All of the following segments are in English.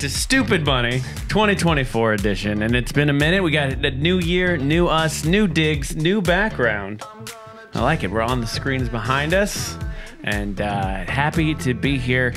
to Stupid Money 2024 edition, and it's been a minute. We got a new year, new us, new digs, new background. I like it. We're on the screens behind us, and happy to be here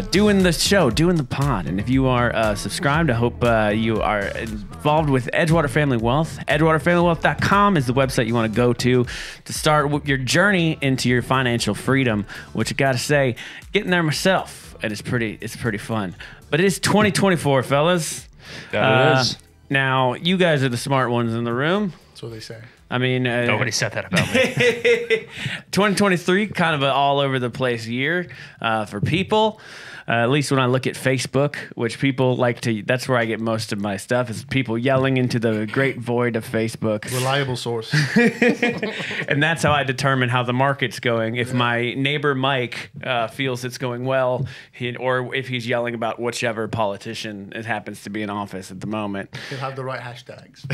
doing the show, doing the pod. And if you are subscribed, I hope you are involved with Edgewater Family Wealth. EdgewaterFamilyWealth.com is the website you want to go to start your journey into your financial freedom, which I got to say, getting there myself. And it's pretty fun. But it is 2024, fellas. That it is. Now, you guys are the smart ones in the room. That's what they say. I mean... Nobody said that about me. 2023, kind of an all over the place year for people. At least when I look at Facebook, which people like to... That's where I get most of my stuff, is people yelling into the great void of Facebook. Reliable source. And that's how I determine how the market's going. If my neighbor Mike feels it's going well, or if he's yelling about whichever politician it happens to be in office at the moment. He'll have the right hashtags.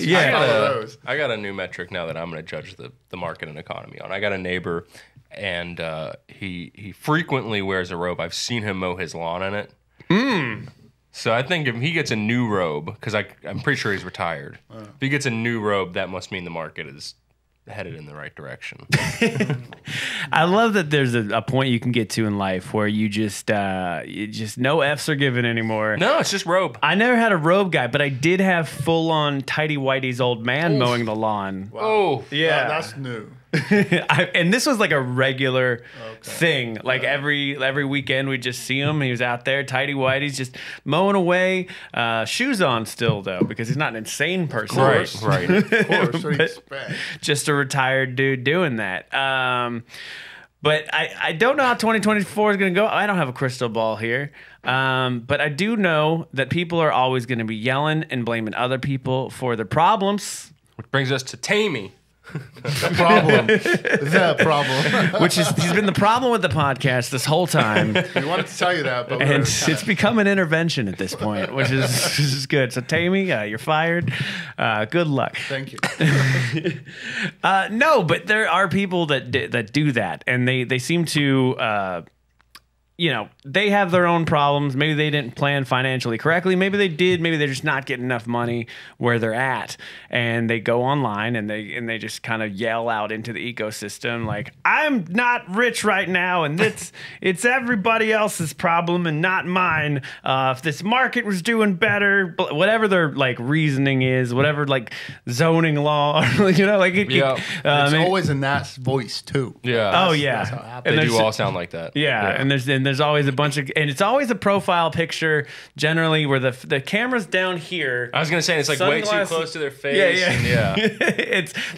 Yeah. I got a new metric now that I'm going to judge the market and economy on. I got a neighbor, and he frequently wears a robe. I've seen him mow his lawn in it. So I think if he gets a new robe, because I'm pretty sure he's retired. If he gets a new robe, that must mean the market is headed in the right direction. I love that there's a point you can get to in life where you just no F's are given anymore. No, it's just robe. I never had a robe guy, but I did have full-on Tidy Whitey's old man mowing the lawn. Wow. Oh, yeah. That's new. And this was like a regular thing. Like every weekend we'd just see him. He was out there, Tidy Whitey's, just mowing away. Shoes on still, though, because he's not an insane person. Right. Of course. What do you expect? Just a retired dude doing that. But I don't know how 2024 is going to go. I don't have a crystal ball here. But I do know that people are always going to be yelling and blaming other people for their problems. Which brings us to Tammy. The problem. The problem. Which is, he's been the problem with the podcast this whole time. We wanted to tell you that, but And it's become an intervention at this point, which is good. So, Tammy, you're fired. Good luck. Thank you. No, but there are people that do that, and they seem to... they have their own problems. Maybe they didn't plan financially correctly. Maybe they did. Maybe they're just not getting enough money where they're at. And they go online and they just kind of yell out into the ecosystem like, I'm not rich right now, and it's everybody else's problem and not mine. If this market was doing better, whatever their like reasoning is, whatever like zoning law, It's always in that voice too. Yeah. That's how it happens. They do all sound like that. Yeah, and there's always a bunch of, and it's always a profile picture generally where the camera's down here. I was gonna say it's like way too close to their face. Yeah.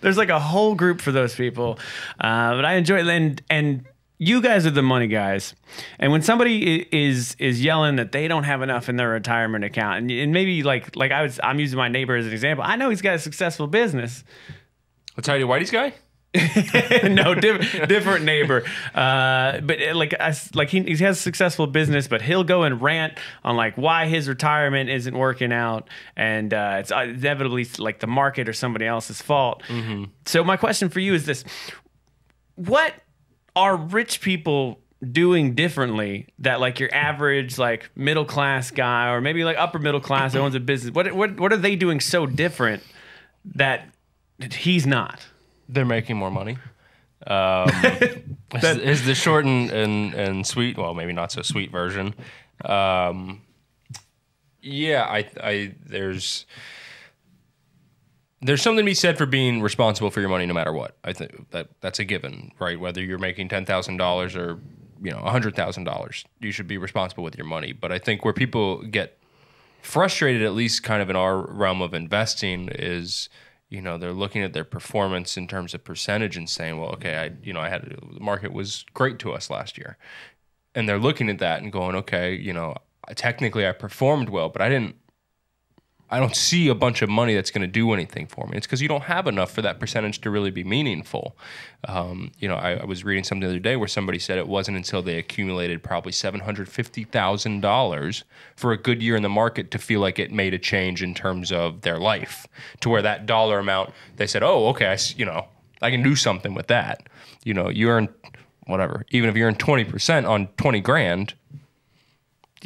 There's like a whole group for those people, but I enjoy it. And you guys are the money guys, and when somebody is yelling that they don't have enough in their retirement account, and maybe I'm using my neighbor as an example. I know he's got a successful business. I'll tell you, Whitey's guy. No, different neighbor. But he has a successful business, but he'll go and rant on like why his retirement isn't working out, and it's inevitably like the market or somebody else's fault. Mm-hmm. So my question for you is this: what are rich people doing differently that like your average like middle class guy, or maybe like upper middle class that owns a business? What are they doing so different that he's not? They're making more money. Is the short and sweet, well, maybe not so sweet version. There's something to be said for being responsible for your money no matter what. I think that's a given, right? Whether you're making $10,000 or $100,000, you should be responsible with your money. But I think where people get frustrated, at least kind of in our realm of investing, is they're looking at their performance in terms of percentage and saying, well, okay, the market was great to us last year. And they're looking at that and going, okay, technically I performed well, but I don't see a bunch of money that's going to do anything for me. It's because you don't have enough for that percentage to really be meaningful. I was reading something the other day where somebody said it wasn't until they accumulated probably $750,000 for a good year in the market to feel like it made a change in terms of their life, to where that dollar amount, they said, oh, okay, I can do something with that. You earn whatever, even if you earn 20% on 20 grand,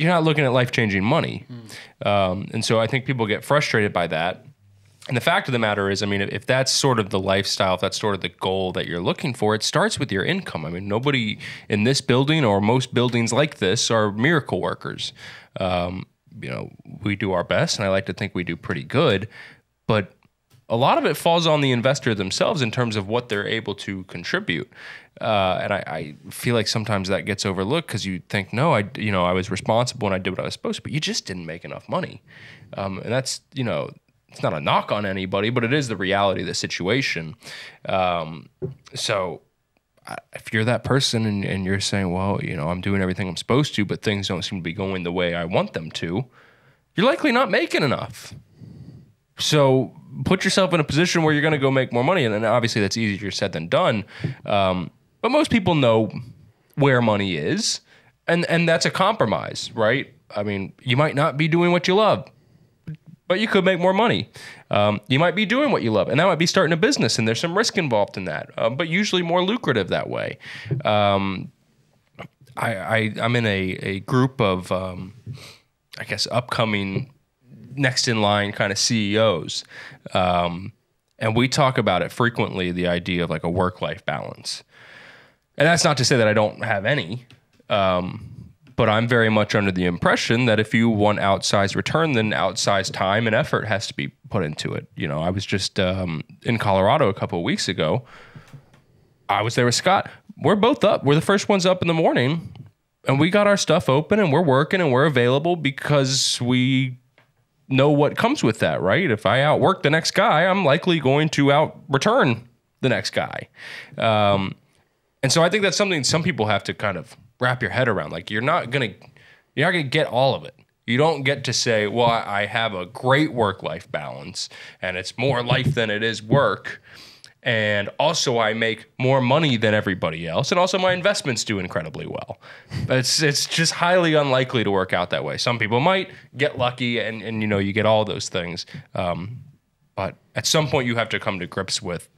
you're not looking at life-changing money. And so I think people get frustrated by that. And the fact of the matter is, I mean, if that's sort of the lifestyle, if that's sort of the goal that you're looking for, it starts with your income. I mean, nobody in this building or most buildings like this are miracle workers. We do our best, and I like to think we do pretty good, but a lot of it falls on the investor themselves in terms of what they're able to contribute. And I feel like sometimes that gets overlooked because you think, no, I was responsible and I did what I was supposed to, but you just didn't make enough money. And that's, it's not a knock on anybody, but it is the reality of the situation. So if you're that person and you're saying, well, I'm doing everything I'm supposed to, but things don't seem to be going the way I want them to, you're likely not making enough. So put yourself in a position where you're going to go make more money. And then obviously that's easier said than done. But most people know where money is, and that's a compromise, right? I mean, you might not be doing what you love, but you could make more money. You might be doing what you love, and that might be starting a business, and there's some risk involved in that, but usually more lucrative that way. I'm in a group of, I guess, upcoming next in line kind of CEOs. And we talk about it frequently, the idea of like a work-life balance. And that's not to say that I don't have any, but I'm very much under the impression that if you want outsized return, then outsized time and effort has to be put into it. I was just in Colorado a couple of weeks ago. I was there with Scott. We're both up. We're the first ones up in the morning, and we got our stuff open, and we're working, and we're available because we know what comes with that, right? If I outwork the next guy, I'm likely going to out-return the next guy. And so I think that's something some people have to kind of wrap your head around. Like, you're not gonna get all of it. You don't get to say, well, I have a great work-life balance, and it's more life than it is work. And also I make more money than everybody else. And also my investments do incredibly well. But it's just highly unlikely to work out that way. Some people might get lucky and you get all those things. But at some point you have to come to grips with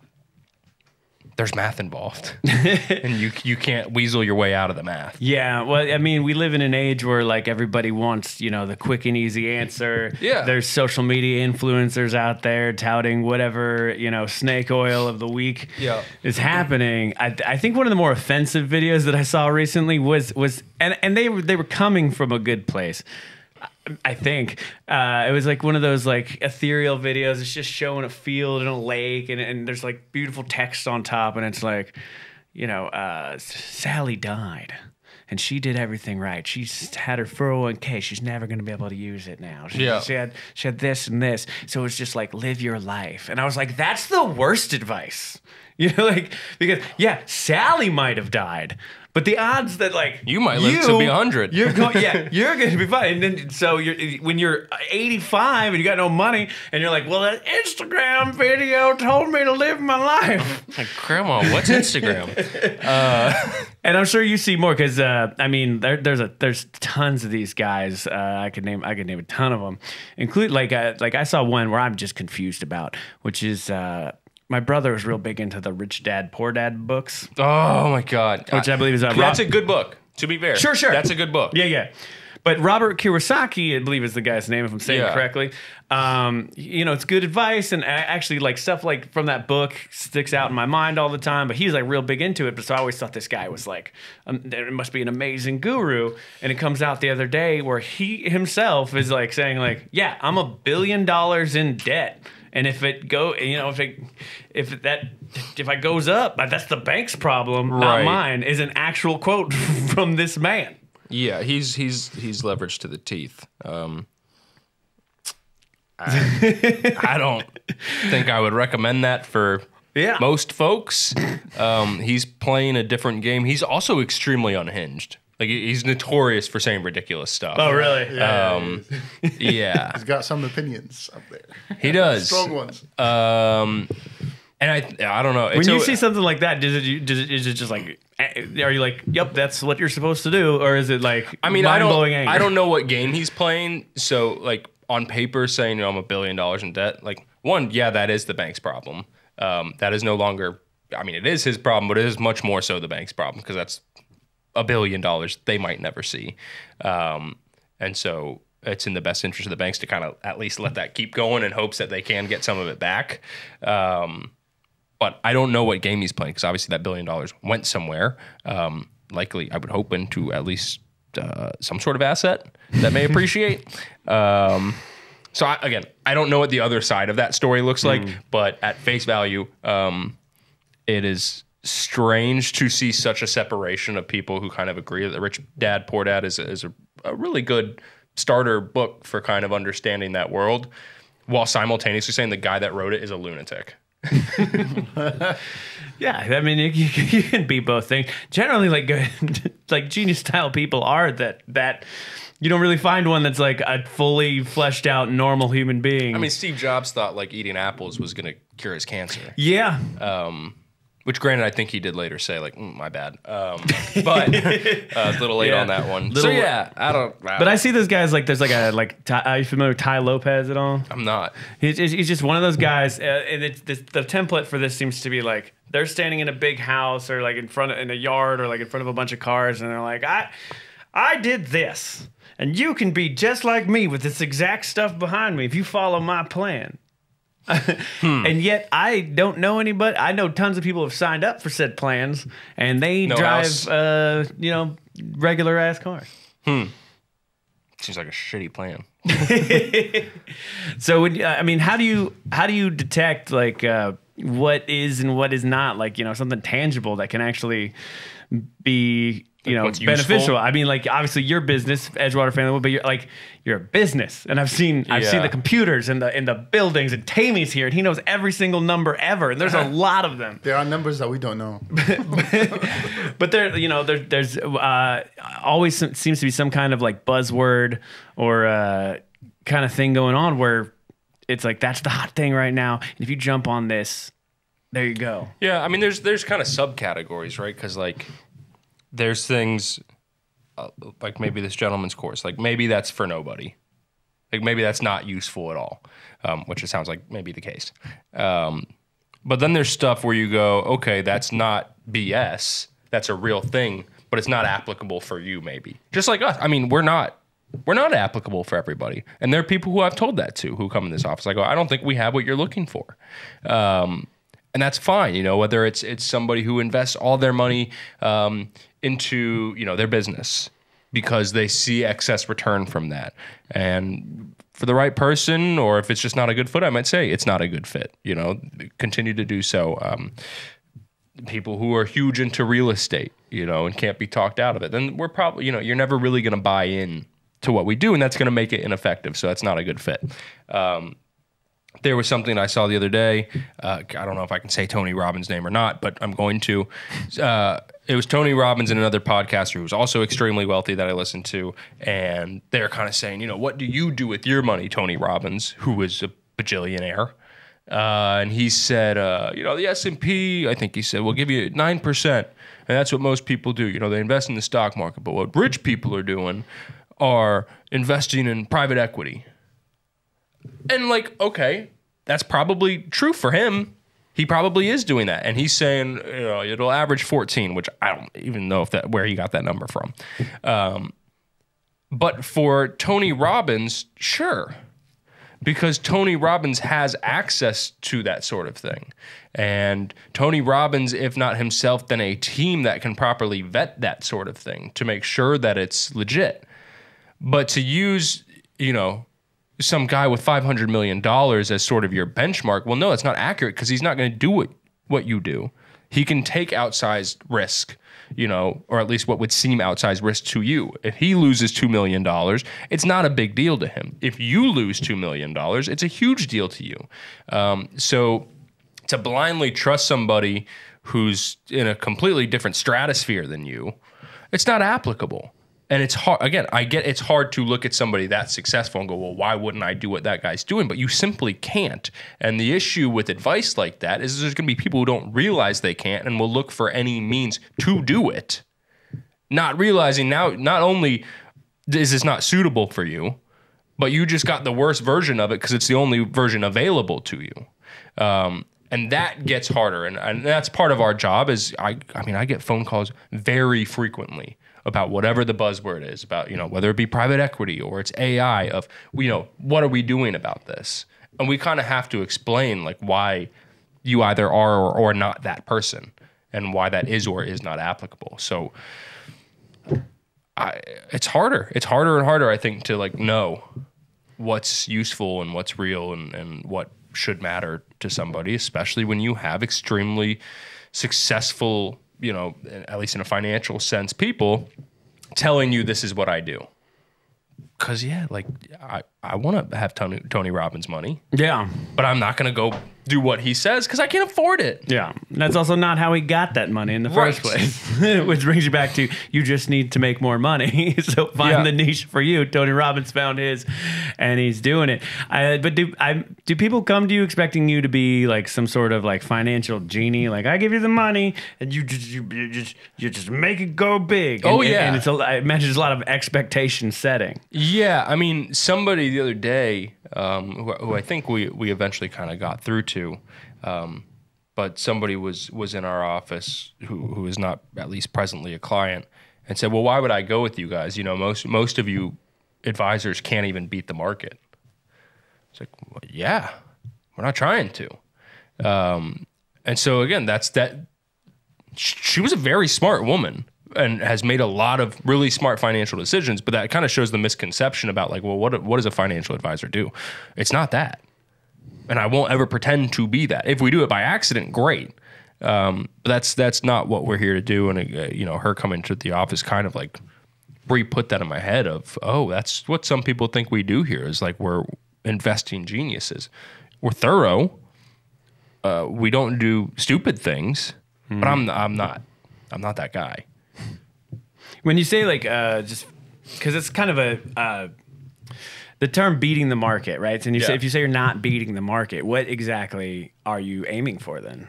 there's math involved, and you can't weasel your way out of the math. Yeah, well, I mean, we live in an age where like everybody wants, the quick and easy answer. Yeah, there's social media influencers out there touting whatever snake oil of the week is happening. I think one of the more offensive videos that I saw recently was and they were coming from a good place. I think it was like one of those like ethereal videos. It's just showing a field and a lake, and there's like beautiful text on top, and it's like, Sally died, and she did everything right. She's had her 401k. She's never going to be able to use it now. She had this and this. So it's just like, live your life. And I was like, that's the worst advice. Because Sally might have died, but the odds that like you might live to be 100, you're going to be fine. And then so when you're 85 and you got no money, and you're like, well, that Instagram video told me to live my life. Like, Grandma, what's Instagram? And I'm sure you see more because I mean, there's tons of these guys. I could name a ton of them, include like I saw one where I'm just confused about, which is. My brother was real big into the Rich Dad, Poor Dad books. Oh, my God. Which I believe is... that's a good book, to be fair. Sure. That's a good book. Yeah. But Robert Kiyosaki, I believe is the guy's name, if I'm saying it correctly. It's good advice, and actually, like, stuff like from that book sticks out in my mind all the time, but he's, like, real big into it, but so I always thought this guy was, like, there must be an amazing guru, and it comes out the other day where he himself is, like, saying, like, yeah, I'm $1 billion in debt. And if it goes up, that's the bank's problem, not mine. Is an actual quote from this man. Yeah, he's leveraged to the teeth. I don't think I would recommend that for most folks. He's playing a different game. He's also extremely unhinged. Like, he's notorious for saying ridiculous stuff. Oh, really? Yeah. He's got some opinions up there. He does. Strong ones. And I don't know. When you see something like that, is it just like, are you like, yep, that's what you're supposed to do? Or is it like, mind-blowing anger? I don't know what game he's playing. So, like, on paper saying, I'm $1 billion in debt, like, one, that is the bank's problem. That is no longer, it is his problem, but it is much more so the bank's problem because that's $1 billion they might never see. And And so it's in the best interest of the banks to kind of at least let that keep going in hopes that they can get some of it back. But I don't know what game he's playing because obviously that $1 billion went somewhere. Likely, I would hope into at least some sort of asset that may appreciate. So I don't know what the other side of that story looks like, but at face value, it is strange to see such a separation of people who kind of agree that the Rich Dad, Poor Dad is a really good starter book for kind of understanding that world, while simultaneously saying the guy that wrote it is a lunatic. Yeah, I mean, you can be both things. Generally, like genius style people are that you don't really find one that's like a fully fleshed out normal human being. I mean, Steve Jobs thought like eating apples was going to cure his cancer. Yeah. Which, granted, I think he did later say, like, my bad. But a little late on that one. So, yeah, I don't. But I see those guys, like, there's like are you familiar with Ty Lopez at all? I'm not. He's just one of those guys, and the template for this seems to be like, they're standing in a big house or like in a yard or like in front of a bunch of cars, and they're like, I did this, and you can be just like me with this exact stuff behind me if you follow my plan. And yet I don't know anybody. I know tons of people have signed up for said plans, and they drive regular ass cars. Seems like a shitty plan. So how do you detect like what is and what is not, like, something tangible that can actually be beneficial? Useful? I mean, like, obviously your business, Edgewater Family Wealth, but you're a business, and I've seen the computers and the buildings, and Tammy's here, and he knows every single number ever, and there's a lot of them. There are numbers that we don't know. But there's always seems to be some kind of like buzzword or kind of thing going on where it's like, that's the hot thing right now, and if you jump on this, there you go. Yeah, I mean, there's kind of subcategories, right? Because like, there's things like maybe this gentleman's course, like maybe that's for nobody, like maybe that's not useful at all, which it sounds like maybe the case. But then there's stuff where you go, okay, that's not BS, that's a real thing, but it's not applicable for you, maybe. Just like us. I mean, we're not applicable for everybody, and there are people who I've told that to who come in this office. I go, I don't think we have what you're looking for. And that's fine, whether it's somebody who invests all their money into their business because they see excess return from that. And for the right person, or if it's just not a good fit, I might say it's not a good fit. Continue to do so. People who are huge into real estate, and can't be talked out of it, then we're probably, you're never really going to buy in to what we do, and that's going to make it ineffective. So that's not a good fit. There was something I saw the other day. I don't know if I can say Tony Robbins' name or not, but I'm going to. It was Tony Robbins and another podcaster who was also extremely wealthy that I listened to, and they're kind of saying, what do you do with your money, Tony Robbins, who is a bajillionaire? And he said, the S&P, I think he said, will give you 9%, and that's what most people do. They invest in the stock market, but what rich people are doing are investing in private equity. And like, okay, that's probably true for him. He probably is doing that. And he's saying, it'll average 14, which I don't even know where he got that number from. But for Tony Robbins, sure. Because Tony Robbins has access to that sort of thing. And Tony Robbins, if not himself, then a team that can properly vet that sort of thing to make sure that it's legit. But to use, some guy with $500 million as sort of your benchmark, well, no, that's not accurate because he's not going to do what you do. He can take outsized risk, or at least what would seem outsized risk to you. If he loses $2 million, it's not a big deal to him. If you lose $2 million, it's a huge deal to you. So to blindly trust somebody who's in a completely different stratosphere than you, it's not applicable. And it's hard, again, I get it's hard to look at somebody that successful and go, well, why wouldn't I do what that guy's doing? But you simply can't. And the issue with advice like that is there's going to be people who don't realize they can't and will look for any means to do it, not realizing now not only is this not suitable for you, but you just got the worst version of it because it's the only version available to you. And that gets harder. And that's part of our job is, I get phone calls very frequently about whatever the buzzword is, about, you know, whether it be private equity or it's AI, of, you know, what are we doing about this? And we kind of have to explain like why you either are or not that person, and why that is or is not applicable. So it's harder and harder, I think, to like know what's useful and what's real and what should matter to somebody, especially when you have extremely successful, you know, at least in a financial sense, people telling you this is what I do. Because, yeah, like, I want to have Tony Robbins' money. Yeah. But I'm not going to go do what he says because I can't afford it. Yeah. That's also not how he got that money in the first place. Which brings you back to, you just need to make more money. So find the niche for you. Tony Robbins found his, and he's doing it. But do people come to you expecting you to be like some sort of like financial genie? Like, I give you the money and you just make it go big. And, and it's I imagine there's a lot of expectation setting. Yeah. I mean, somebody the other day, who I think we eventually kind of got through to, but somebody was in our office who is not at least presently a client, and said, well, why would I go with you guys? You know, most of you advisors can't even beat the market. It's like, well, yeah, we're not trying to. And so again, she was a very smart woman and has made a lot of really smart financial decisions, but that kind of shows the misconception about like, well, what does a financial advisor do? It's not that. And I won't ever pretend to be that. If we do it by accident, great. But that's not what we're here to do. And you know, her coming to the office kind of like re-put that in my head of, oh, that's what some people think we do here, is like we're investing geniuses. We're thorough. We don't do stupid things, but I'm not that guy. When you say like, just because it's kind of the term beating the market, right? And you say, if you say you're not beating the market, what exactly are you aiming for then?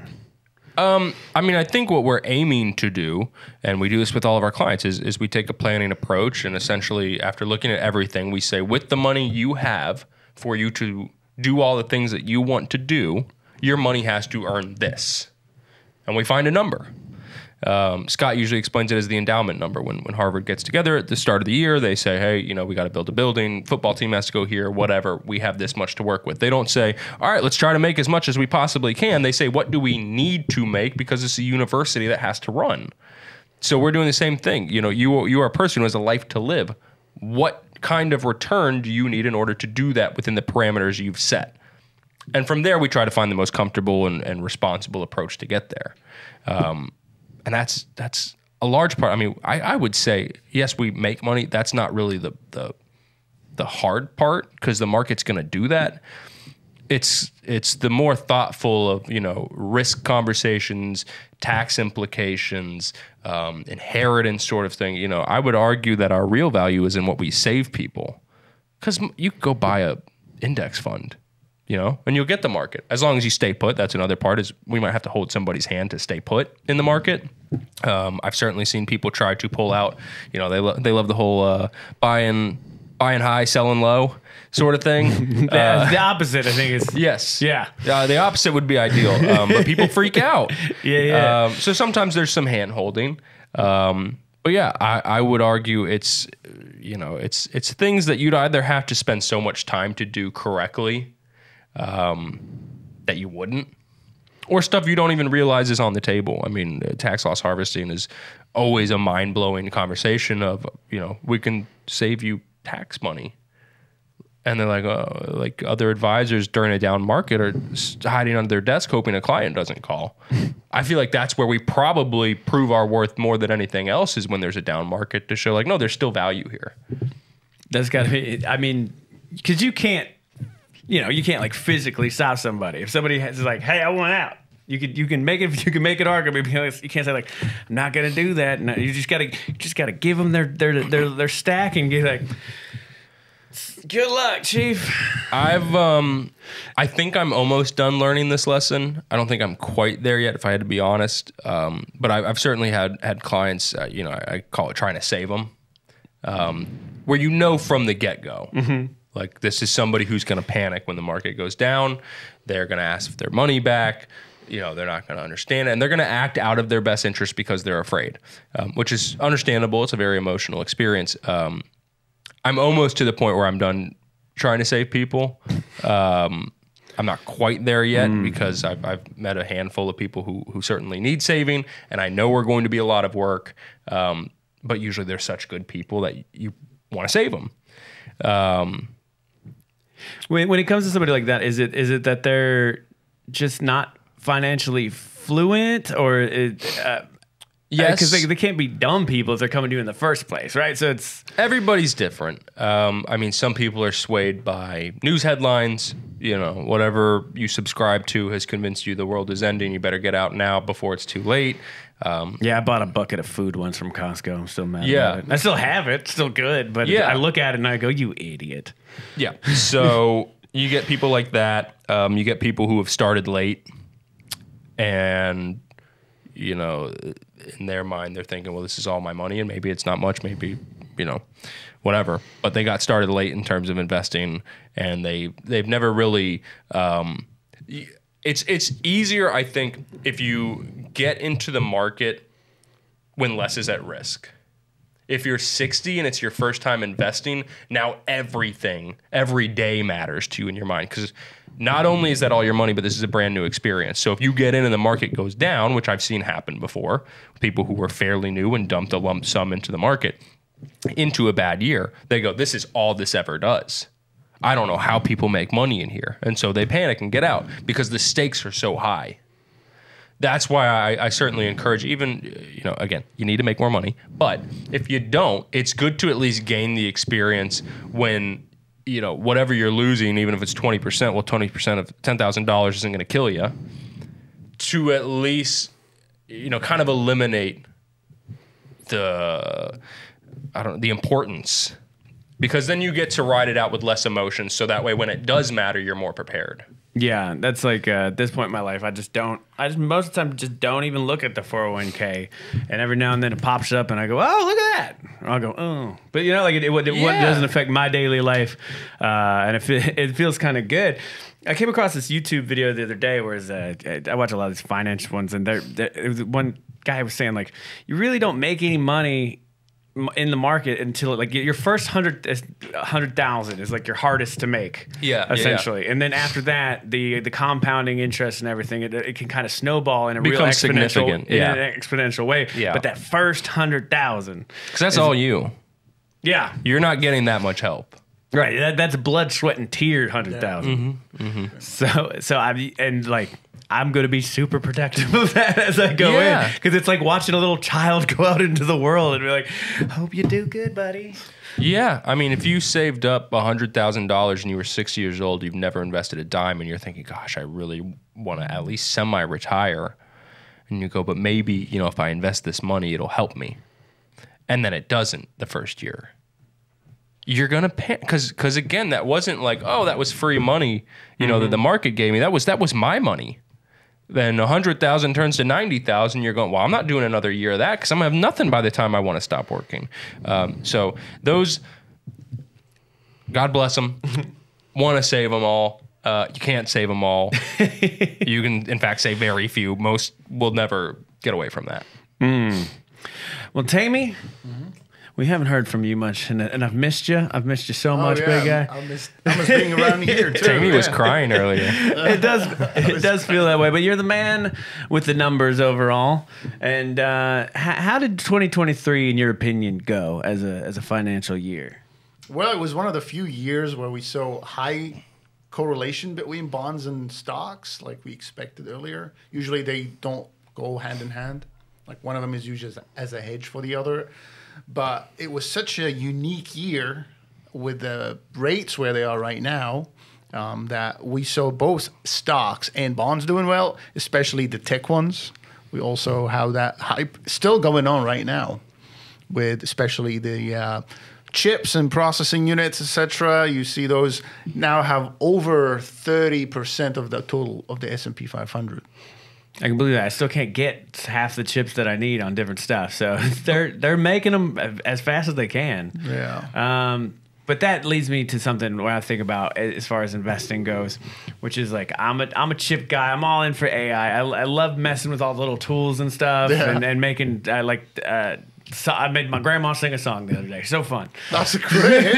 I mean, I think what we're aiming to do, and we do this with all of our clients, is we take a planning approach, and essentially after looking at everything, we say, with the money you have for you to do all the things that you want to do, your money has to earn this. And we find a number. Scott usually explains it as the endowment number. When Harvard gets together at the start of the year, they say, hey, you know, we got to build a building, football team has to go here, whatever, we have this much to work with. They don't say, all right, let's try to make as much as we possibly can. They say, what do we need to make, because it's a university that has to run. So we're doing the same thing. You know, you are a person who has a life to live. What kind of return do you need in order to do that within the parameters you've set? And from there, we try to find the most comfortable and responsible approach to get there. And that's a large part. I mean, I would say, yes, we make money. That's not really the hard part, because the market's going to do that. It's the more thoughtful of, you know, risk conversations, tax implications, inheritance sort of thing. You know, I would argue that our real value is in what we save people, because you could go buy a index fund, you know, and you'll get the market as long as you stay put. That's another part, is we might have to hold somebody's hand to stay put in the market. I've certainly seen people try to pull out, you know, they love the whole buying high, selling low sort of thing. The opposite, I think, is yes, yeah. The opposite would be ideal, but people freak out. Yeah. So sometimes there's some hand holding. But yeah, I would argue it's, you know, it's things that you'd either have to spend so much time to do correctly that you wouldn't, or stuff you don't even realize is on the table. I mean, tax loss harvesting is always a mind-blowing conversation of, you know, we can save you tax money. And they're like, oh, like other advisors during a down market are hiding under their desk hoping a client doesn't call. I feel like that's where we probably prove our worth more than anything else, is when there's a down market, to show like, no, there's still value here. That's got to be, I mean, because you can't like physically stop somebody. If somebody is like, hey, I want out. You can make it arguable. You can't say like, I'm not gonna do that. No, you just gotta give them their stack and get like, good luck, Chief. I think I'm almost done learning this lesson. I don't think I'm quite there yet, if I had to be honest. But I've certainly had clients, you know, I call it trying to save them, where you know from the get-go, like this is somebody who's going to panic when the market goes down. They're going to ask for their money back. they're not going to understand it, and they're going to act out of their best interest because they're afraid, which is understandable. It's a very emotional experience. I'm almost to the point where I'm done trying to save people. I'm not quite there yet because I've met a handful of people who certainly need saving, and I know we're going to be a lot of work, but usually they're such good people that you want to save them. When it comes to somebody like that, is it that they're just not financially fluent, or yes, because they can't be dumb people if they're coming to you in the first place, right? So it's everybody's different. I mean, some people are swayed by news headlines. Whatever you subscribe to has convinced you the world is ending. You better get out now before it's too late. I bought a bucket of food once from Costco. I'm still mad about it. I still have it. It's still good, but I look at it and I go, "You idiot." Yeah. So you get people like that. You get people who have started late, and in their mind they're thinking, well, this is all my money, and maybe it's not much, maybe whatever, but they got started late in terms of investing, and they've never really it's easier, I think, if you get into the market when less is at risk. If you're 60 and it's your first time investing, now everything, every day matters to you in your mind, because not only is that all your money, but this is a brand new experience. So if you get in and the market goes down, which I've seen happen before, people who were fairly new and dumped a lump sum into the market into a bad year, they go, this is all this ever does. I don't know how people make money in here. And so they panic and get out because the stakes are so high. That's why I certainly encourage, even, again, you need to make more money. But if you don't, it's good to at least gain the experience when, whatever you're losing, even if it's 20%, well, 20% of $10,000 isn't going to kill you, to at least, kind of eliminate the importance. Because then you get to ride it out with less emotion, so that way when it does matter, you're more prepared. Yeah, that's like at this point in my life, I most of the time just don't even look at the 401k, and every now and then it pops up, and I go, oh, look at that. Or I'll go, oh, but it doesn't affect my daily life, and it feels kind of good. I came across this YouTube video the other day where I watch a lot of these finance ones, and it was one guy was saying, like, you really don't make any money in the market until like your first 100,000 is like your hardest to make, essentially. And then after that, the compounding interest and everything, it can kind of snowball in a real exponential way. Yeah. But that first 100,000, because that's all you. Yeah, you're not getting that much help. Right. That's blood, sweat, and tear 100,000. So I'm going to be super protective of that as I go in, because it's like watching a little child go out into the world and be like, hope you do good, buddy. Yeah. I mean, if you saved up $100,000 and you were 6 years old, you've never invested a dime, and you're thinking, gosh, I really want to at least semi-retire. And you go, but maybe, if I invest this money, it'll help me. And then it doesn't the first year. You're going to pay, because again, that wasn't like, oh, that was free money, that the market gave me. That was my money. Then 100,000 turns to 90,000. You're going, well, I'm not doing another year of that because I'm going to have nothing by the time I want to stop working. So those, God bless them, want to save them all. You can't save them all. You can, in fact, save very few. Most will never get away from that. Well, Tammy, we haven't heard from you much, and I've missed you. I've missed you so much, big guy. I miss being around here too. Tammy was crying earlier. It does feel that way, but you're the man with the numbers overall. And how did 2023, in your opinion, go as a financial year? Well, it was one of the few years where we saw high correlation between bonds and stocks, like we expected earlier. Usually they don't go hand in hand. Like one of them is used as a hedge for the other. But it was such a unique year with the rates where they are right now, that we saw both stocks and bonds doing well, especially the tech ones. We also have that hype still going on right now, with especially the chips and processing units, etc. You see those now have over 30% of the total of the S&P 500. I can believe that. I still can't get half the chips that I need on different stuff. So they're making them as fast as they can. Yeah. But that leads me to something where I think about as far as investing goes, which is like I'm a chip guy. I'm all in for AI. I love messing with all the little tools and stuff and making so I made my grandma sing a song the other day. So fun. That's great.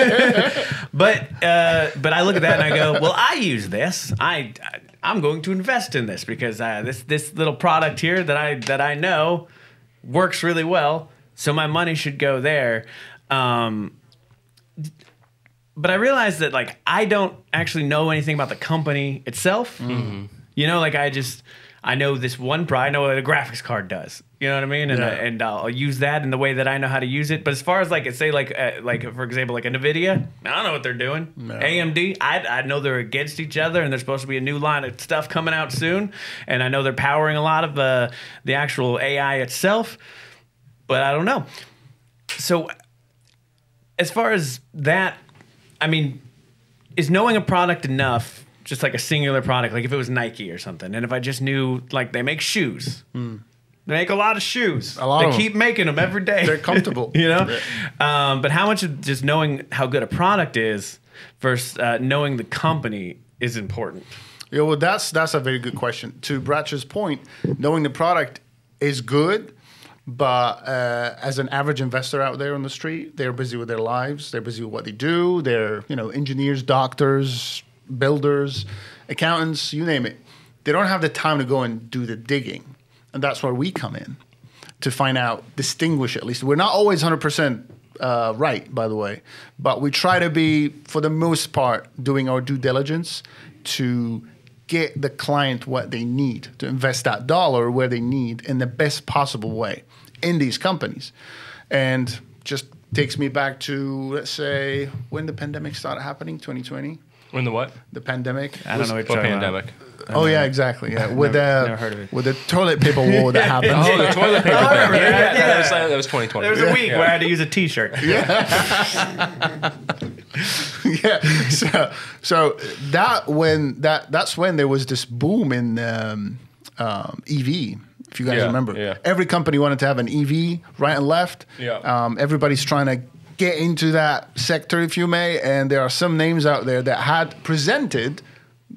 But I look at that and I go, well, I use this. I'm going to invest in this because this little product here that I know works really well. So my money should go there. But I realized that like I don't actually know anything about the company itself. Mm-hmm. You know, like I know this one product. I know what a graphics card does. You know what I mean? And I'll use that in the way that I know how to use it. But as far as like say like for example like a NVIDIA, I don't know what they're doing. No. AMD, I know they're against each other, and there's supposed to be a new line of stuff coming out soon. And I know they're powering a lot of the actual AI itself. But I don't know. So as far as that. I mean, is knowing a product enough, just like a singular product, like if it was Nike or something, and if I just knew, like, they make shoes. They make a lot of shoes. They keep making them every day. They're comfortable. You know? Yeah. But how much of just knowing how good a product is versus knowing the company is important? Yeah, well, that's a very good question. To Bratcher's point, knowing the product is good. But as an average investor out there on the street, they're busy with their lives. They're busy with what they do. They're, engineers, doctors, builders, accountants, you name it. They don't have the time to go and do the digging. And that's where we come in to find out, distinguish at least. We're not always 100% right, by the way. But we try to be, for the most part, doing our due diligence to get the client what they need to invest that dollar where they need in the best possible way in these companies. And just takes me back to, let's say, when the pandemic started happening, 2020. When the what? The pandemic. I don't know what pandemic. Oh, yeah, exactly. Yeah, never heard of it. With the toilet paper war that happened. Oh, the toilet paper thing. Yeah, that was 2020. There was a week where I had to use a T-shirt. Yeah. Yeah. So that's when there was this boom in EV. If you guys remember, every company wanted to have an EV, right and left. Yeah. Everybody's trying to get into that sector, if you may, and there are some names out there that had presented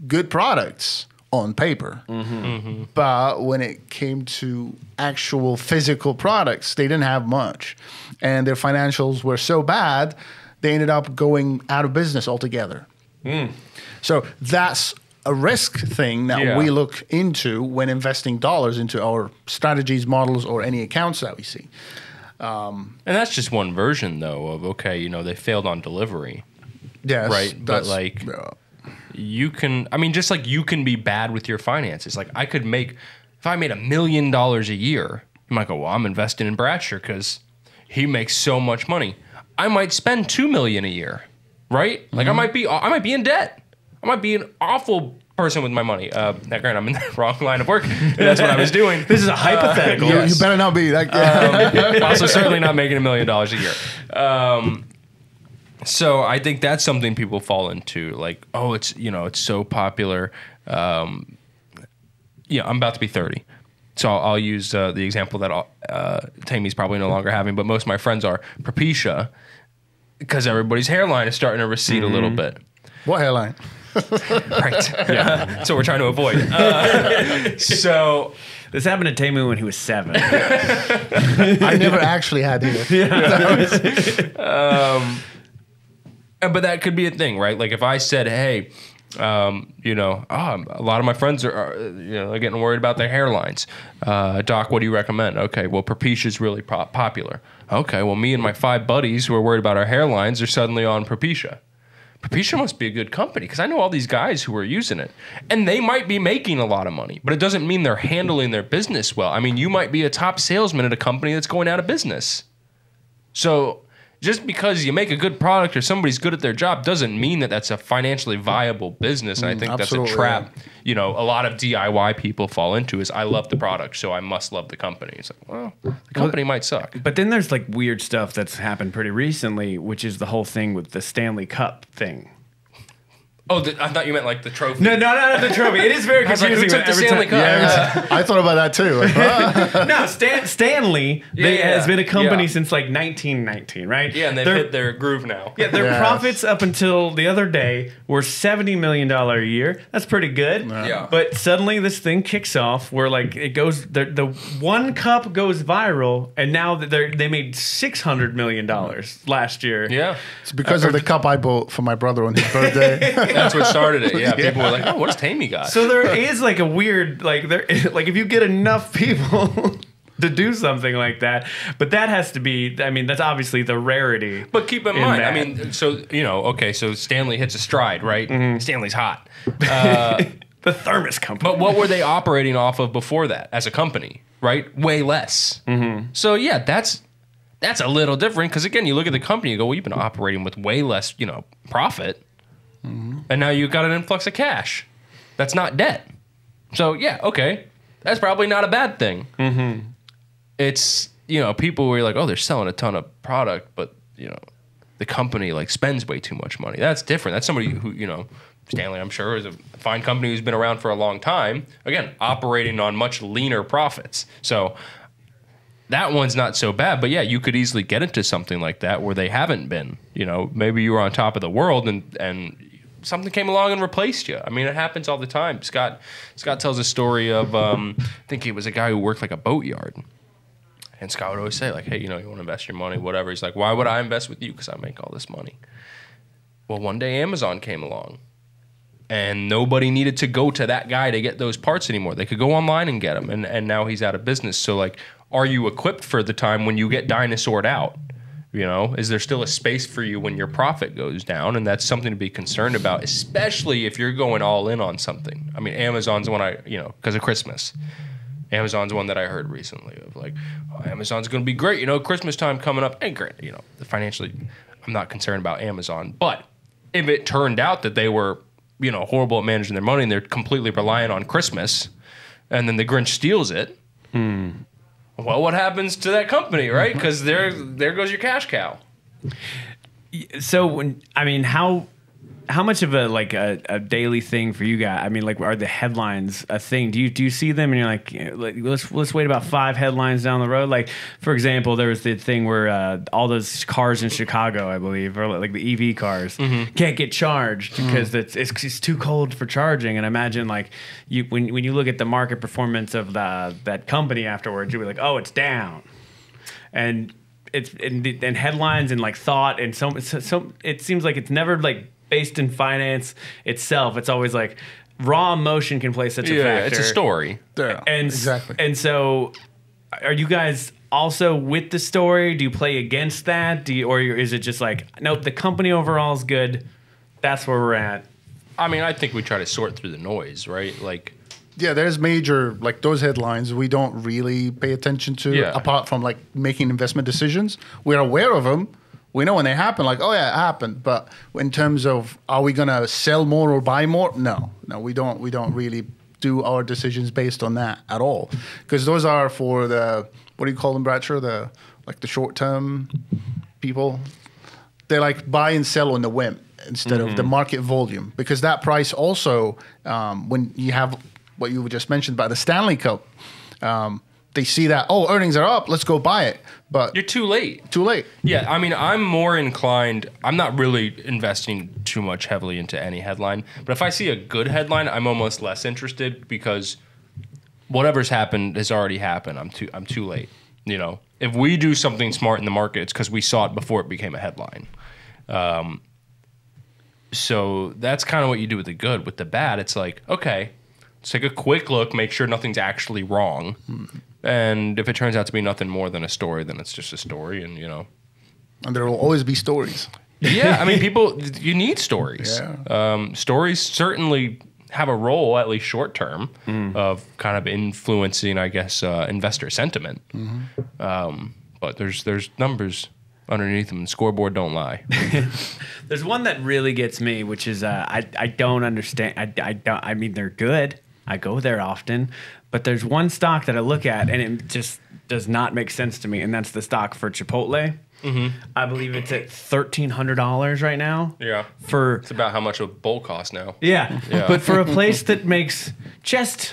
good products on paper. Mm-hmm. Mm-hmm. But when it came to actual physical products, they didn't have much. And their financials were so bad, they ended up going out of business altogether. So that's a risk thing that we look into when investing dollars into our strategies, models, or any accounts that we see. And that's just one version, though, of, they failed on delivery. Yes. Right? But, like... You can, just like you can be bad with your finances. Like if I made $1 million a year, you might go, well, I'm investing in Bratcher because he makes so much money. I might spend $2 million a year, right? Like I might be in debt. I might be an awful person with my money. Now, granted, I'm in the wrong line of work. That's what I was doing. This is a hypothetical. You better not be. Also, certainly not making $1 million a year. So I think that's something people fall into, like, oh, it's so popular. I'm about to be 30, so I'll use the example that Tammy's probably no longer having, but most of my friends are Propecia, because everybody's hairline is starting to recede a little bit. What hairline? Right. Yeah. So we're trying to avoid. So. This happened to Tamu when he was 7. I never actually had hair. But that could be a thing, right? Like if I said, hey, a lot of my friends are getting worried about their hairlines. Doc, what do you recommend? Okay, well, Propecia is really popular. Okay, well, me and my 5 buddies who are worried about our hairlines are suddenly on Propecia. Propecia must be a good company because I know all these guys who are using it. And they might be making a lot of money, but it doesn't mean they're handling their business well. You might be a top salesman at a company that's going out of business. So just because you make a good product or somebody's good at their job doesn't mean that that's a financially viable business. And I think that's a trap, a lot of DIY people fall into is I love the product, so I must love the company. It's like, well, the company might suck. But then there's like weird stuff that's happened pretty recently, which is the whole thing with the Stanley Cup thing. Oh, I thought you meant like the trophy. No, not the trophy. It is very confusing. Who took the every Stanley time- Cup? I thought about that too. Like, No, Stanley has been a company Yeah. since like 1919, right? Yeah, and they've hit their groove now. Yeah, their Yes. profits up until the other day were $70 million a year. That's pretty good. Yeah. But suddenly this thing kicks off where like it goes, the one cup goes viral, and now that they made $600 million last year. Yeah. it's because of the cup I bought for my brother on his birthday. That's what started it. Yeah, people were like, "Oh, what does Tammy got?" So there is like a weird like if you get enough people to do something like that, but that has to be. I mean, that's obviously the rarity. But keep in mind, that. I mean, so okay, so Stanley hits a stride, right? Mm-hmm. Stanley's hot. The thermos company. But what were they operating off of before that as a company, right? Way less. Mm-hmm. So yeah, that's a little different because again, you look at the company, you go, well, you've been operating with way less, profit, and now you've got an influx of cash. That's not debt. So yeah, okay, that's probably not a bad thing. Mm-hmm. It's people were like, oh, they're selling a ton of product, but the company like spends way too much money. That's different. That's somebody who Stanley, I'm sure, is a fine company who's been around for a long time. Again, operating on much leaner profits. So that one's not so bad. But yeah, you could easily get into something like that where they haven't been. Maybe you were on top of the world and something came along and replaced you. I mean, it happens all the time. Scott tells a story of I think he was a guy who worked like a boatyard. And Scott would always say, like, hey, you want to invest your money, whatever. He's like, why would I invest with you? Because I make all this money. Well, one day Amazon came along. And nobody needed to go to that guy to get those parts anymore. They could go online and get them. And now he's out of business. So, like, are you equipped for the time when you get dinosaured out? Is there still a space for you when your profit goes down? And that's something to be concerned about, especially if you're going all in on something. I mean, Amazon's one because of Christmas. Amazon's one that I heard recently of like, oh, Amazon's going to be great. Christmas time coming up. And great, financially, I'm not concerned about Amazon. But if it turned out that they were horrible at managing their money and they're completely reliant on Christmas and then the Grinch steals it, well, what happens to that company, right? Because there goes your cash cow. So how much of a daily thing for you guys? I mean, like, are the headlines a thing? Do you see them and you're like let's wait about 5 headlines down the road? Like, for example, there was the thing where all those cars in Chicago, I believe, or like the EV cars, can't get charged because it's too cold for charging. And imagine like when you look at the market performance of that company afterwards, you'll be like, oh, it's down, and it's and headlines and like thought and so it seems like it's never like based in finance itself. It's always like raw emotion can play such a factor. It's a story. Yeah, exactly. And so are you guys also with the story? Do you play against that? Or is it just like, nope, the company overall is good. That's where we're at. I mean, I think we try to sort through the noise, right? Like, Yeah, there's major, like those headlines we don't really pay attention to apart from like making investment decisions. We're aware of them. We know when they happen, like, oh yeah, it happened. But in terms of, are we going to sell more or buy more? No, we don't really do our decisions based on that at all. Because those are for the, what do you call them, Bradshaw? The short-term people. They like buy and sell on the whim instead of the market volume. Because that price also, when you have what you just mentioned about the Stanley Cup, they see that, oh, earnings are up, let's go buy it. But you're too late. Too late. Yeah, I mean, I'm more inclined, I'm not really investing too much heavily into any headline, but if I see a good headline, I'm almost less interested because whatever's happened has already happened. I'm too late. If we do something smart in the market, it's because we saw it before it became a headline. So that's kind of what you do with the good. With the bad, it's like, okay, let's take a quick look, make sure nothing's actually wrong. And if it turns out to be nothing more than a story, then it's just a story, and And there will always be stories. Yeah, I mean, you need stories. Yeah. Stories certainly have a role, at least short term, of kind of influencing, I guess, investor sentiment. But there's numbers underneath them. The scoreboard don't lie. There's one that really gets me, which is I don't understand. I mean, they're good. I go there often, but there's one stock that I look at and it just does not make sense to me, and that's the stock for Chipotle. I believe it's at $1,300 right now. Yeah. It's about how much a bowl costs now. Yeah. But for a place that makes let's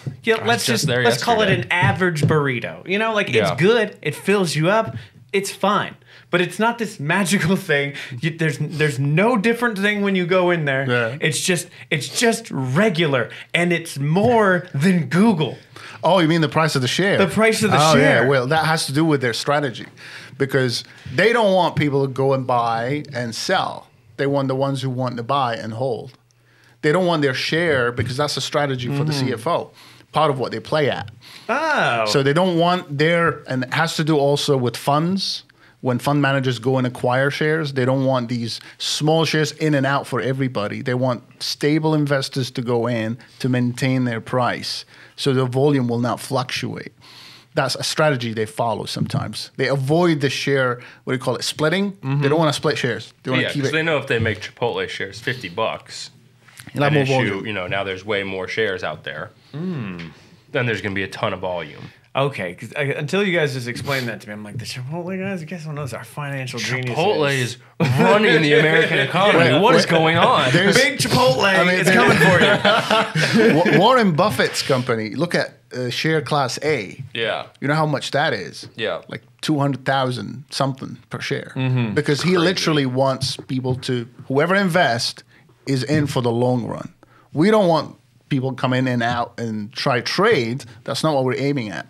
call it an average burrito. You know, like it's good, it fills you up, it's fine. But it's not this magical thing. There's no different thing when you go in there. Yeah. It's just regular, and it's more than Google. Oh, you mean the price of the share? The price of the share. Yeah. Well, that has to do with their strategy, because they don't want people to go and buy and sell. They want the ones who want to buy and hold. They don't want their share, because that's a strategy for the CFO, part of what they play at. Oh. So they don't want and it has to do also with funds. When fund managers go and acquire shares, they don't want these small shares in and out for everybody. They want stable investors to go in to maintain their price, so the volume will not fluctuate. That's a strategy they follow sometimes. They avoid the share, what do you call it, splitting? They don't want to split shares. They want to keep it. They know if they make Chipotle shares $50, You'll have more volume. You know, now there's way more shares out there. Then there's going to be a ton of volume. Okay, because until you guys just explained that to me, I'm like, the Chipotle guys, I guess one of those are financial geniuses. Chipotle is running the American economy. What is going on? Big Chipotle is coming for you. Warren Buffett's company, look at share class A. Yeah. You know how much that is? Yeah. Like 200,000 something per share. Because he literally wants people to, whoever invests is in for the long run. We don't want people come in and out and try trade. That's not what we're aiming at.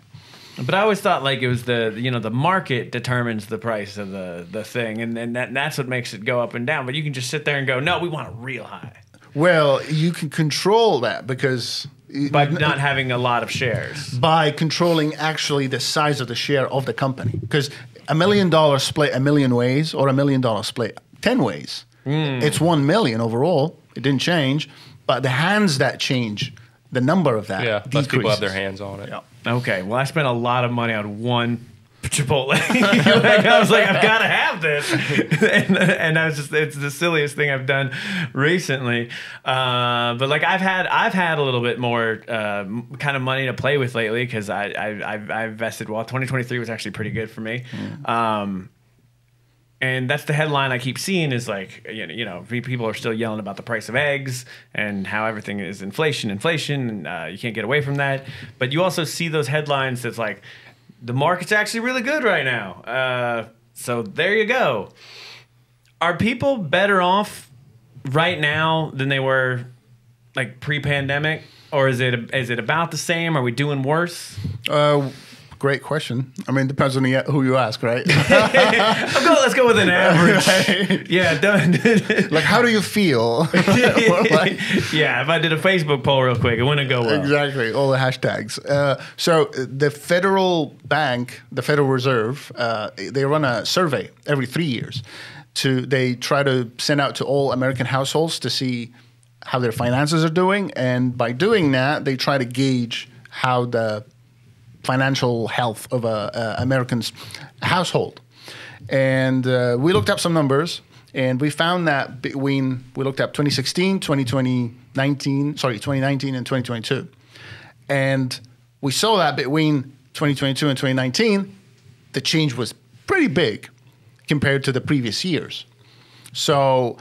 But I always thought like it was the market determines the price of the thing, and that's what makes it go up and down. But you can just sit there and go, no, we want it real high. Well, you can control that because by not having a lot of shares. By controlling actually the size of the share of the company. Because $1 million split a million ways, or $1 million split 10 ways. It's 1 million overall. It didn't change, but the hands that change, the number of that decreases. Less people have their hands on it. Yeah. Okay, well, I spent a lot of money on one Chipotle. I was like, I've got to have this, and I was it's the silliest thing I've done recently. But like I've had a little bit more kind of money to play with lately because I invested well. 2023 was actually pretty good for me. And that's the headline I keep seeing is like, you know, people are still yelling about the price of eggs and how everything is inflation, and you can't get away from that. But you also see those headlines that's like, the market's actually really good right now. So there you go. Are people better off right now than they were like pre-pandemic? Or is it about the same? Are we doing worse? Great question. I mean, it depends on who you ask, right? Let's go with an average. Right. Yeah, done. Like, how do you feel? Yeah, if I did a Facebook poll real quick, it wouldn't go well. Exactly, all the hashtags. So the federal bank, the Federal Reserve, they run a survey every 3 years. They try to send out to all American households to see how their finances are doing. And by doing that, they try to gauge how the financial health of a American's household. And we looked up some numbers, and we found that we looked up 2016, 2019 and 2022. And we saw that between 2022 and 2019, the change was pretty big compared to the previous years. So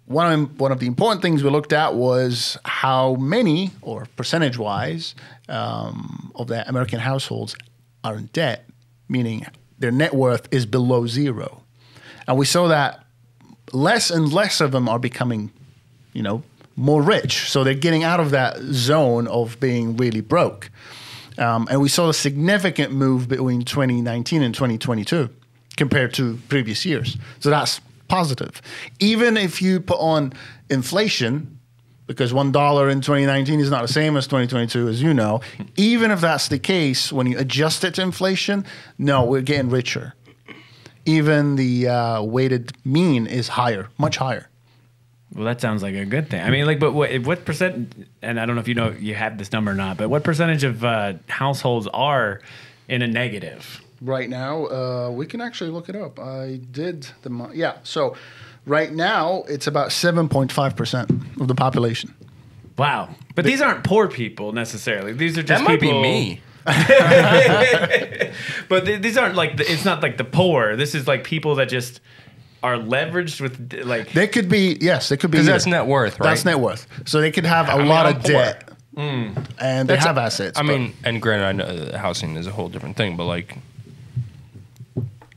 one of the important things we looked at was how many, or percentage-wise, of the American households are in debt, meaning their net worth is below zero. And we saw that less and less of them are becoming, more rich. So they're getting out of that zone of being really broke. And we saw a significant move between 2019 and 2022 compared to previous years. So that's positive. Even if you put on inflation, because $1 in 2019 is not the same as 2022, as you know, even if that's the case, when you adjust it to inflation, no, we're getting richer. Even the weighted mean is higher, much higher. Well, that sounds like a good thing. I mean, but what percent, and I don't know if you have this number or not, but what percentage of households are in a negative? Right now, we can actually look it up. So right now, it's about 7.5% of the population. Wow. But these aren't poor people necessarily. These are just that might people. be me. But these aren't like it's not like the poor. This is like people that just are leveraged with like. They could be They could be Because that's net worth, right? That's net worth. So they could have a lot of debt, and they have assets. I mean, and granted, I know housing is a whole different thing, but like,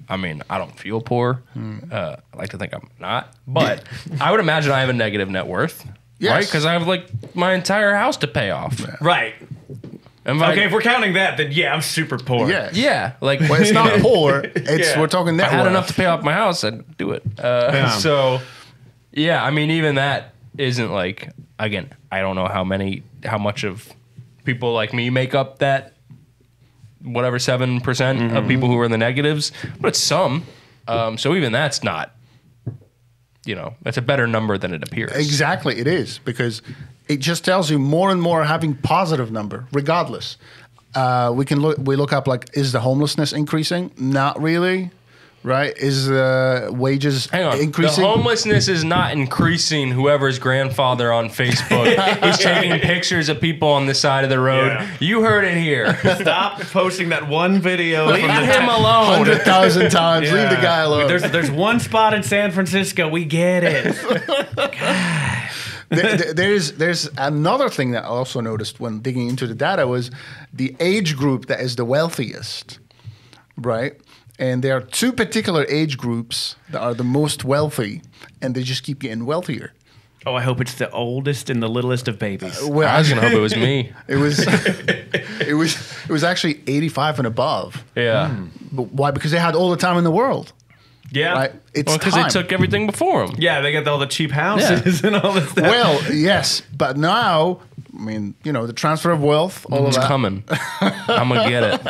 I mean, I don't feel poor. I like to think I'm not, but I would imagine I have a negative net worth, right? Because I have like my entire house to pay off. Yeah. Right. If we're counting that, then yeah, I'm super poor. Yeah. Like, well, it's not poor. It's we're talking net if I had worth. enough to pay off my house, I'd do it. So, yeah, I mean, even that isn't like, again, I don't know how much of people like me make up that whatever 7% of people who are in the negatives, but it's some. So even that's not, that's a better number than it appears. Exactly, it is, because it just tells you more and more having positive number, regardless. We look up like, is the homelessness increasing? Not really, right? Is wages increasing? The homelessness is not increasing. Whoever's grandfather on Facebook who's taking pictures of people on the side of the road. Yeah. You heard it here. Stop posting that one video. Leave him alone. 100,000 times. Leave the guy alone. There's one spot in San Francisco. We get it. There's another thing that I also noticed when digging into the data was the age group that is the wealthiest, right? And there are two particular age groups that are the most wealthy, and they just keep getting wealthier. Oh, I hope it's the oldest and the littlest of babies. Well, I was gonna hope it was me. It was actually 85 and above. Yeah. But why? Because they had all the time in the world. Yeah. Right? It's because they took everything before them. Yeah, they got all the cheap houses and all this stuff. Well, yes, but now, I mean, the transfer of wealth, all of that. It's coming. I'm going to get it.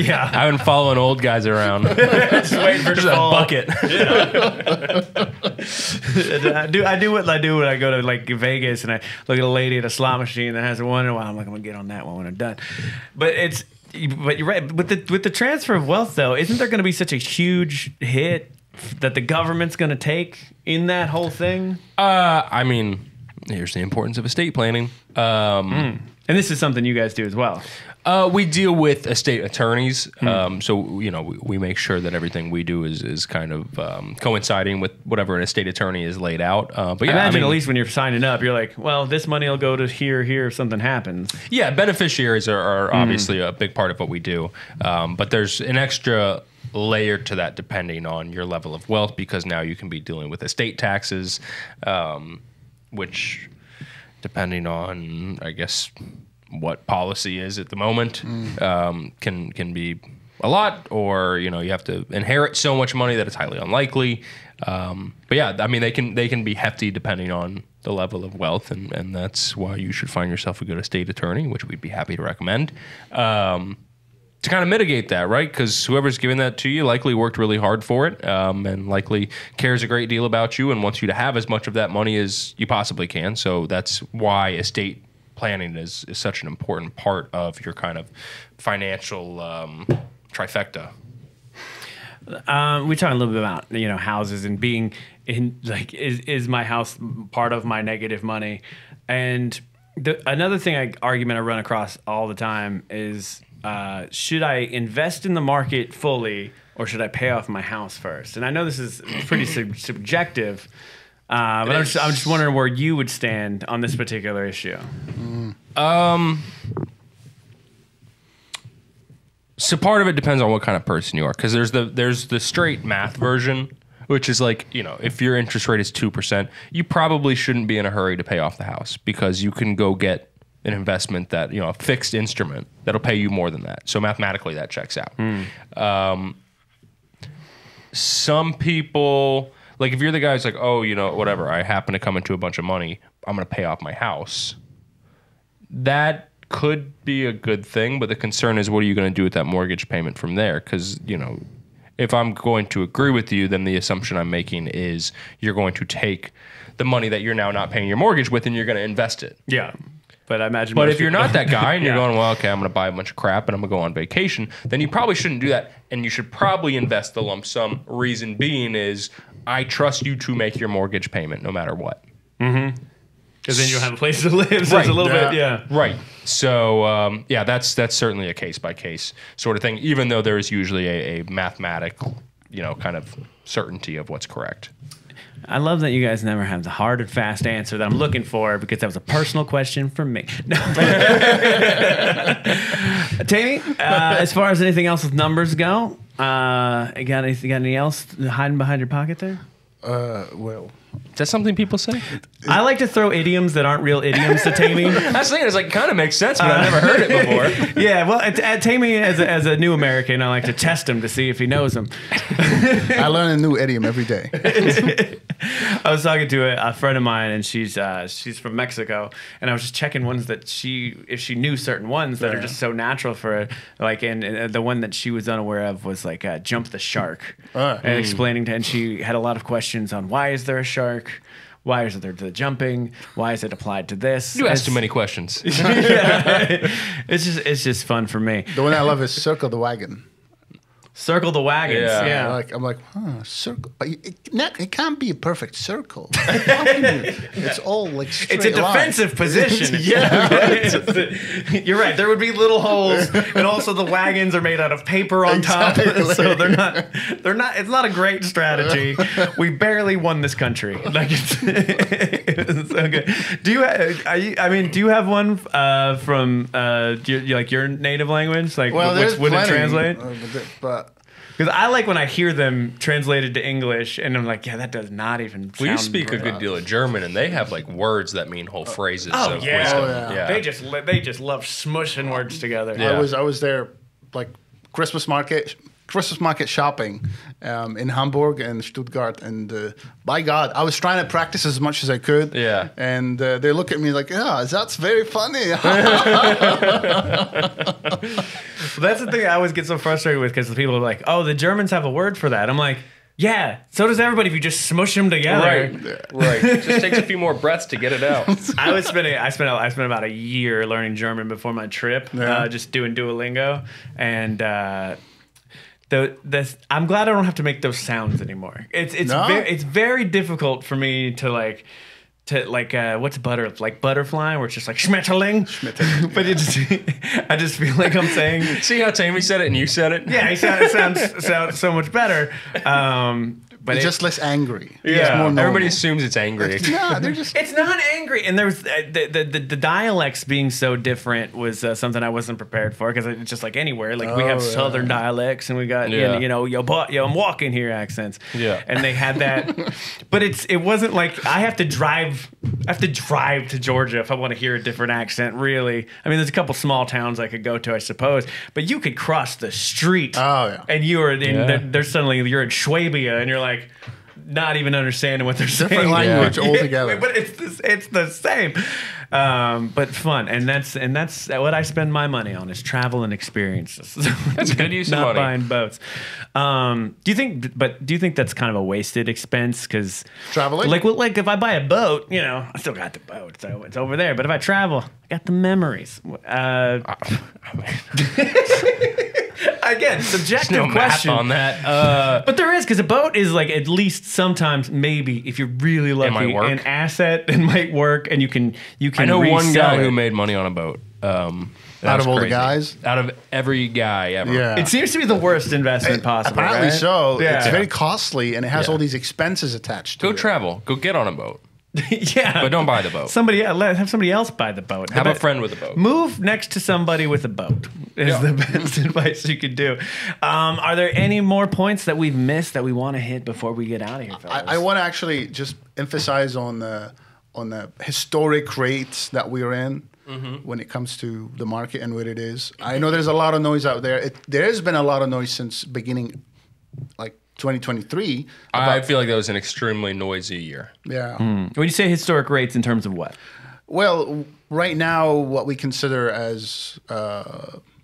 Yeah. I've been following old guys around. Just waiting for Just a bucket. Yeah. I do what I do when I go to like Vegas and I look at a lady at a slot machine that has a one in a while. I'm like, I'm going to get on that one when I'm done. But you're right. With the transfer of wealth, though, isn't there going to be such a huge hit that the government's going to take in that whole thing? I mean, here's the importance of estate planning. And this is something you guys do as well. We deal with estate attorneys, so we make sure that everything we do is kind of coinciding with whatever an estate attorney is laid out. But yeah, I imagine at least when you're signing up, you're like, well, this money will go to here if something happens. Yeah, beneficiaries are obviously a big part of what we do, but there's an extra layer to that depending on your level of wealth, because now you can be dealing with estate taxes, which, depending on, I guess, what policy is at the moment, can be a lot, or you have to inherit so much money that it's highly unlikely. But yeah, I mean they can be hefty depending on the level of wealth, and that's why you should find yourself a good estate attorney, which we'd be happy to recommend. To kind of mitigate that, right? Because whoever's giving that to you likely worked really hard for it, and likely cares a great deal about you and wants you to have as much of that money as you possibly can. So that's why estate planning is such an important part of your kind of financial trifecta. We talked a little bit about houses and being in like is my house part of my negative money, and another argument I run across all the time is should I invest in the market fully or should I pay off my house first? And I know this is pretty subjective. But I'm just wondering where you would stand on this particular issue. So part of it depends on what kind of person you are, because there's the straight math version, which is like, if your interest rate is 2%, you probably shouldn't be in a hurry to pay off the house, because you can go get an investment that, a fixed instrument that'll pay you more than that. So mathematically that checks out. Some people, like if you're the guy who's like, oh, whatever, I happen to come into a bunch of money, I'm going to pay off my house. That could be a good thing, but the concern is, what are you going to do with that mortgage payment from there? Because, if I'm going to agree with you, then the assumption I'm making is you're going to take the money that you're now not paying your mortgage with and you're going to invest it. Yeah. But I imagine. But if you're not that guy and you're going, well, okay, I'm going to buy a bunch of crap and I'm going to go on vacation, then you probably shouldn't do that. And you should probably invest the lump sum. Reason being is, I trust you to make your mortgage payment no matter what. Mm-hmm. Because then you'll have a place to live. So it's a little bit, Right. So, that's certainly a case-by-case sort of thing, even though there is usually a mathematical, kind of certainty of what's correct. I love that you guys never have the hard and fast answer that I'm looking for, because that was a personal question from me. No. Tammy, as far as anything else with numbers go, you got anything else hiding behind your pocket there? Well, Is that something people say? I like to throw idioms that aren't real idioms to Tammy. That's the thing. It's like, kind of makes sense, but I've never heard it before. Yeah, well, at Tammy, as a new American, I like to test him to see if he knows them. I learn a new idiom every day. I was talking to a friend of mine, and she's from Mexico, and I was just checking ones that if she knew certain ones that are just so natural for her. Like, and the one that she was unaware of was like jump the shark, and explaining and she had a lot of questions on why is there a shark. Why is there the jumping? Why is it applied to this? You ask too many questions. Yeah. It's just fun for me. The one I love is circle the wagon. Circle the wagons. Yeah. I'm like, circle. But it can't be a perfect circle. It's all like straight It's a defensive position. You're right. There would be little holes, and also the wagons are made out of paper on top, so they're not. It's not a great strategy. We barely won this country. Like it's so good. Do you have one from your native language? Like, which would it translate? But because I like when I hear them translated to English, and I'm like, yeah, that does not even sound you speak right. a good deal of German, and they have like words that mean whole phrases. Oh, of yeah. wisdom. Oh, yeah. They just love smushing words together. Yeah. I was there like Christmas market shopping in Hamburg and Stuttgart, and by God, I was trying to practice as much as I could. Yeah. And they look at me like, that's very funny. That's the thing I always get so frustrated with, because the people are like, oh, the Germans have a word for that. I'm like, yeah, so does everybody if you just smush them together. Right. It just takes a few more breaths to get it out. I spent about a year learning German before my trip, just doing Duolingo, and I'm glad I don't have to make those sounds anymore. It's very difficult for me to what's butter, like butterfly, where it's just like Schmetterling. But I just feel like I'm saying. See how Tammy said it and you said it? Yeah, it sounds so much better. But it's just less angry. Yeah, everybody assumes it's angry. It's not angry, and there's the dialects being so different was something I wasn't prepared for, because it's just like anywhere. Like we have Southern dialects, and we got I'm walking here accents. Yeah, and they had that, but it wasn't like I have to drive to Georgia if I want to hear a different accent. Really, I mean, there's a couple small towns I could go to, I suppose, but you could cross the street. And you are in. There's suddenly you're in Schwabia, and you're like. Not even understanding what they're saying. Different language altogether. But it's the same. But fun, and that's what I spend my money on, is travel and experiences. That's a good use of money. Not buying boats. Do you think that's kind of a wasted expense? Because traveling, like if I buy a boat, I still got the boat, so it's over there. But if I travel, I got the memories. Again, subjective question on that. But there is, because a boat is like, at least sometimes, maybe if you're really lucky, an asset and might work, and you can. I know one guy who made money on a boat. Out of all the guys, out of every guy ever. Yeah. It seems to be the worst investment possible. Apparently right? so. Yeah. It's very costly, and it has all these expenses attached to it. Go travel. Go get on a boat. Yeah, but don't buy the boat. Have somebody else buy the boat. Have a friend with a boat. Move next to somebody with a boat is the best advice you could do. Are there any more points that we've missed that we want to hit before we get out of here, fellas? I want to actually just emphasize on the historic rates that we're in when it comes to the market and what it is. I know there's a lot of noise out there. There has been a lot of noise since beginning, like 2023. I feel like that was an extremely noisy year. Yeah. When you say historic rates, in terms of what? Well, right now, what we consider as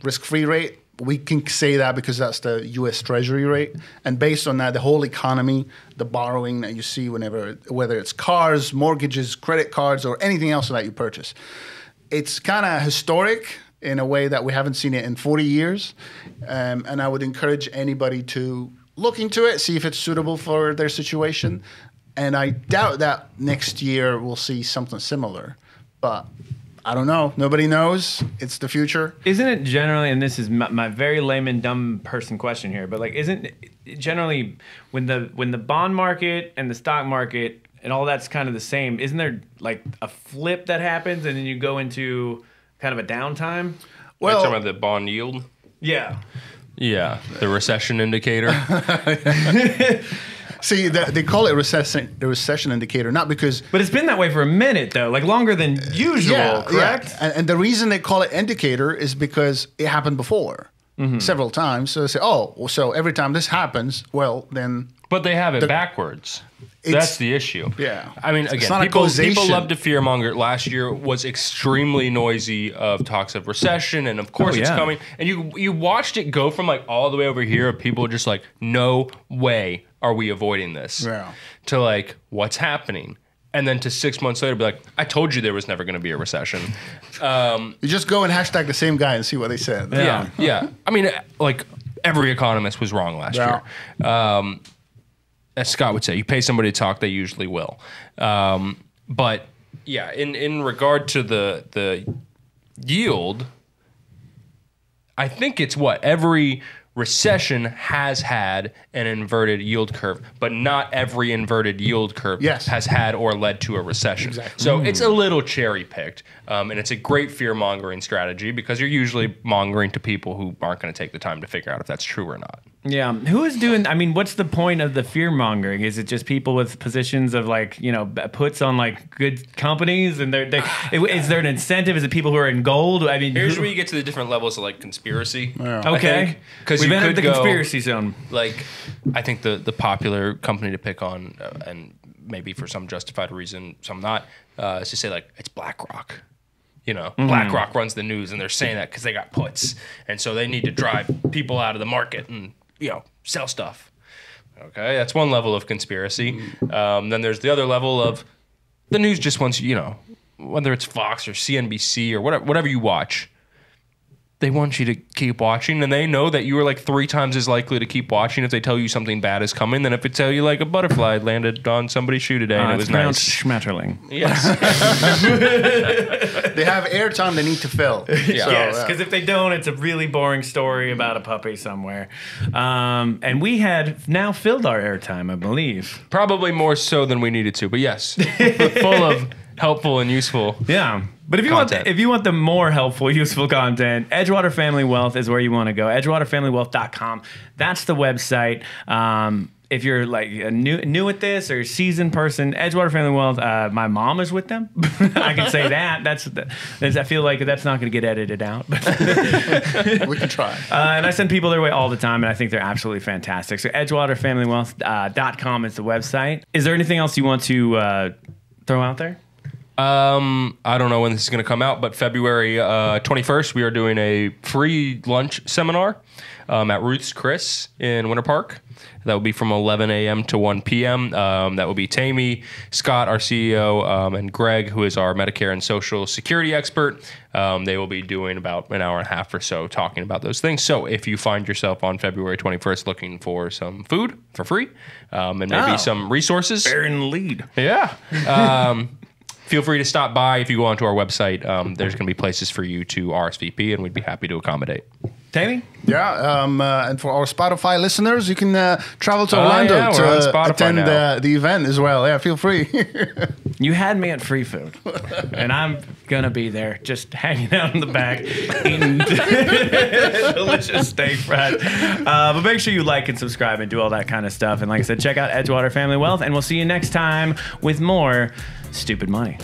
risk-free rate, we can say that because that's the U.S. Treasury rate. And based on that, the whole economy, the borrowing that you see whether it's cars, mortgages, credit cards, or anything else that you purchase, it's kind of historic in a way that we haven't seen it in 40 years. And I would encourage anybody to look into it, see if it's suitable for their situation, And I doubt that next year we'll see something similar. But I don't know. Nobody knows. It's the future. Isn't it generally, and this is my very layman, dumb person question here, but like, isn't it generally when the bond market and the stock market and all that's kind of the same, isn't there like a flip that happens and then you go into kind of a downtime? Well, talking about the bond yield. Yeah. Yeah, the recession indicator. See, they call it the recession indicator, not because... But it's been that way for a minute, though, like longer than usual, correct? Yeah. And the reason they call it indicator is because it happened before several times. So they say, oh, so every time this happens, well, then... But they have it backwards. That's the issue. Yeah. I mean, again, people love to fearmonger. Last year was extremely noisy of talks of recession, and of course it's coming. And you watched it go from like all the way over here of people just like, no way are we avoiding this, to like, what's happening? And then to 6 months later, be like, I told you there was never going to be a recession. You just go and hashtag the same guy and see what they said. Yeah. I mean, like, every economist was wrong last year. As Scott would say, you pay somebody to talk, they usually will. But yeah, in regard to the yield, I think it's what every recession has had an inverted yield curve, but not every inverted yield curve has had or led to a recession. Exactly. So it's a little cherry picked, and it's a great fear mongering strategy because you're usually mongering to people who aren't going to take the time to figure out if that's true or not. Yeah. Who is doing, I mean, what's the point of the fear mongering? Is it just people with positions of like, you know, puts on like good companies and is there an incentive? Is it people who are in gold? I mean, here's where you get to the different levels of like conspiracy. Okay. Because we've entered the conspiracy zone. Like, I think the popular company to pick on, and maybe for some justified reason, some not, is to say like, it's BlackRock. You know, BlackRock runs the news, and they're saying that because they got puts, and so they need to drive people out of the market and, you know, sell stuff. Okay, that's one level of conspiracy. Then there's the other level of the news just wants, you know, whether it's Fox or CNBC or whatever you watch, they want you to keep watching, and they know that you are like 3 times as likely to keep watching if they tell you something bad is coming than if it tell you like a butterfly landed on somebody's shoe today and it was nice. Schmetterling. Yes. They have airtime they need to fill. Yes, because if they don't, it's a really boring story about a puppy somewhere. And we had now filled our airtime, I believe. Probably more so than we needed to, but yes, full of helpful and useful. Yeah. But if you want the more helpful, useful content, Edgewater Family Wealth is where you want to go. EdgewaterFamilyWealth.com. That's the website. If you're like new at this or a seasoned person, Edgewater Family Wealth, my mom is with them. I can say that. I feel like that's not going to get edited out. We can try. And I send people their way all the time, and I think they're absolutely fantastic. So EdgewaterFamilyWealth.com is the website. Is there anything else you want to throw out there? I don't know when this is going to come out, but February 21st, we are doing a free lunch seminar at Ruth's Chris in Winter Park. That will be from 11 a.m. to 1 p.m. That will be Tammy, Scott, our CEO, and Greg, who is our Medicare and Social Security expert. They will be doing about an hour and a half or so talking about those things. So if you find yourself on February 21st looking for some food for free and maybe some resources. Bearing the lead. Yeah. Feel free to stop by. If you go onto our website, there's going to be places for you to RSVP, and we'd be happy to accommodate. Tammy? Yeah, and for our Spotify listeners, you can travel to Orlando to attend the event as well. Yeah, feel free. You had me at free food, and I'm going to be there just hanging out in the back eating delicious steak fries. But make sure you like and subscribe and do all that kind of stuff. And like I said, check out Edgewater Family Wealth, and we'll see you next time with more Stupid Money.